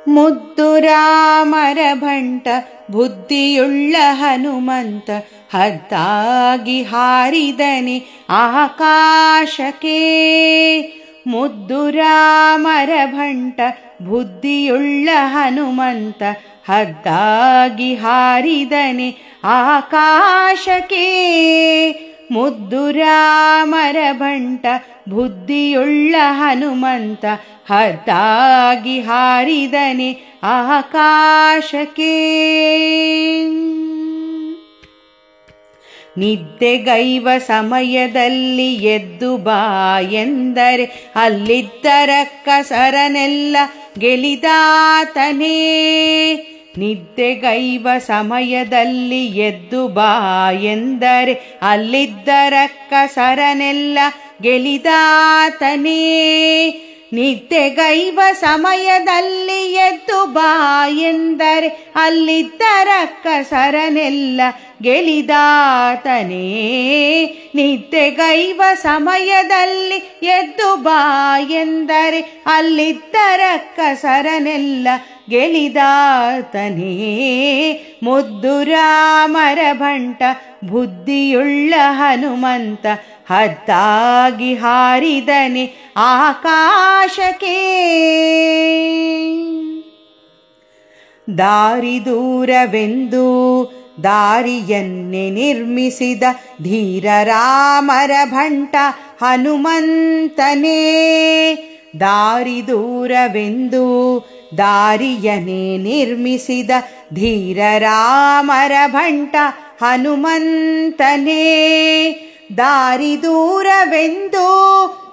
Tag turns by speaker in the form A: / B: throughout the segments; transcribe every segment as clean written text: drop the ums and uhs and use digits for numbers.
A: ಮುದ್ದು ರಾಮರ ಭಂಟ ಬುದ್ಧಿಯುಳ್ಳ ಹನುಮಂತ ಹದ್ದಾಗಿ ಹಾರಿದನೆ ಆಕಾಶಕ್ಕೆ. ಮುದ್ದು ರಾಮರ ಭಂಟ ಬುದ್ಧಿಯುಳ್ಳ ಹನುಮಂತ ಹದ್ದಾಗಿ ಹಾರಿದನೆ ಆಕಾಶಕ್ಕೆ. ಮುದ್ದು ರಾಮರ ಭಂಟ ಬುದ್ಧಿಯುಳ್ಳ ಹನುಮಂತ ಹದ್ದಾಗಿ ಹಾರಿದನೆ ಆಕಾಶಕ್ಕೆ. ನಿದ್ದೆಗೈವ ಸಮಯದಲ್ಲಿ ಎದ್ದು ಬಾ ಎಂದರೆ ಅಲ್ಲಿದ್ದ ರಕ್ಕಸರನೆಲ್ಲ ಗೆಲಿದಾತನೇ. ನಿದ್ದೆಗೈವ ಸಮಯದಲ್ಲಿ ಎದ್ದು ಬಾ ಎಂದರೆ ಅಲ್ಲಿದ್ದ ರಕ್ಕಸರನೆಲ್ಲ ಗೆಲಿದಾತನೇ. ನಿದ್ದೆಗೈವ ಸಮಯದಲ್ಲಿ ಎದ್ದು ಬಾ ಎಂದರೆ ಅಲ್ಲಿದ್ದ ರಕ್ಕಸರನೆಲ್ಲ ಗೆಲಿದಾತನೇ. ನಿದ್ದೆಗೈವ ಸಮಯದಲ್ಲಿ ಎದ್ದು ಬಾ ಎಂದರೆ ಅಲ್ಲಿದ್ದ ರಕ್ಕಸರನೆಲ್ಲ ಗೆಲಿದಾತನೇ. ಮುದ್ದು ರಾಮರ ಭಂಟ ಬುದ್ಧಿಯುಳ್ಳ ಹನುಮಂತ ಹದ್ದಾಗಿ ಹಾರಿದನೆ ಆಕಾಶಕ್ಕೆ. ದಾರಿ ದೂರವೆಂದು ದಾರಿಯನ್ನೇ ನಿರ್ಮಿಸಿದ ಧೀರ ರಾಮರ ಭಂಟ ಹನುಮಂತನೇ. ದಾರಿ ದೂರವೆಂದು ದಾರಿಯನ್ನೇ ನಿರ್ಮಿಸಿದ ಧೀರ ರಾಮರ ಭಂಟ ಹನುಮಂತನೇ. ದಾರಿ ದೂರವೆಂದು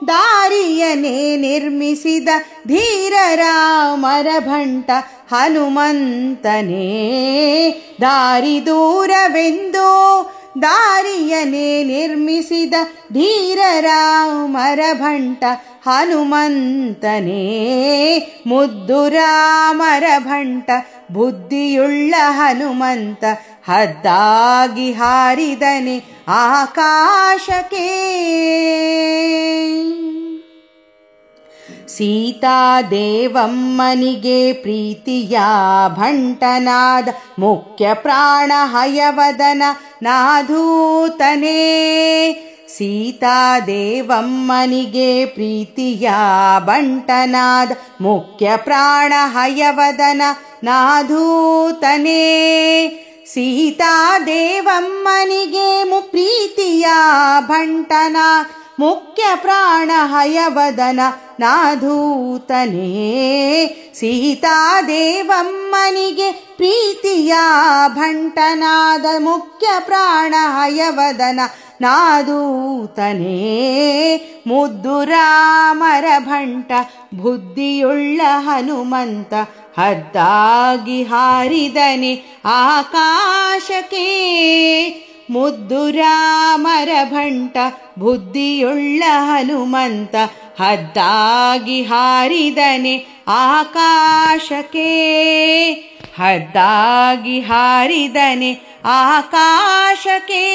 A: ದಾರಿಯನ್ನೇ ನಿರ್ಮಿಸಿದ ಧೀರ ರಾಮರ ಭಂಟ ಹನುಮಂತನೇ. ದಾರಿ ದೂರವೆಂದು ದಾರಿಯನ್ನೇ ನಿರ್ಮಿಸಿದ ಧೀರ ರಾಮರ ಭಂಟ ಹನುಮಂತನೇ. ಮುದ್ದು ರಾಮರ ಭಂಟ ಬುದ್ಧಿಯುಳ್ಳ ಹನುಮಂತ ಹದ್ದಾಗಿ ಹಾರಿದನೆ ಆಕಾಶಕ್ಕೆ. ಸೀತಾದೇವಮ್ಮನಿಗೆ ಪ್ರೀತಿಯ ಭಂಟನಾದ ಮುಖ್ಯ ಪ್ರಾಣ ಹಯವದನ ನಾಧೂತನೇ. ಸೀತಾದೇವಮ್ಮನಿಗೆ ಪ್ರೀತಿಯ ಬಂಟನಾದ ಮುಖ್ಯ ಪ್ರಾಣ ಹಯವದನ ನಾಧೂತನೇ. ಸೀತಾದೇವಮ್ಮನಿಗೆ ಪ್ರೀತಿಯ ಭಂಟನ ಮುಖ್ಯ ಪ್ರಾಣ ಹಯವದನ ನಾಧೂತನೇ. ಸೀತಾದೇವಮ್ಮನಿಗೆ ಪ್ರೀತಿಯ ಭಂಟನಾದ ಮುಖ್ಯ ಪ್ರಾಣ ಹಯವದನ ನಾಧೂತನೇ. ಮುದ್ದು ರಾಮರ ಭಂಟ ಬುದ್ಧಿಯುಳ್ಳ ಹನುಮಂತ ಹದ್ದಾಗಿ ಹಾರಿದನೆ ಆಕಾಶಕ್ಕೆ. ಮುದ್ದು ರಾಮರ ಭಂಟ ಬುದ್ಧಿಯುಳ್ಳ ಹನುಮಂತ ಹದ್ದಾಗಿ ಹಾರಿದನೆ ಆಕಾಶಕ್ಕೆ. ಹದ್ದಾಗಿ ಹಾರಿದನೆ ಆಕಾಶಕ್ಕೆ.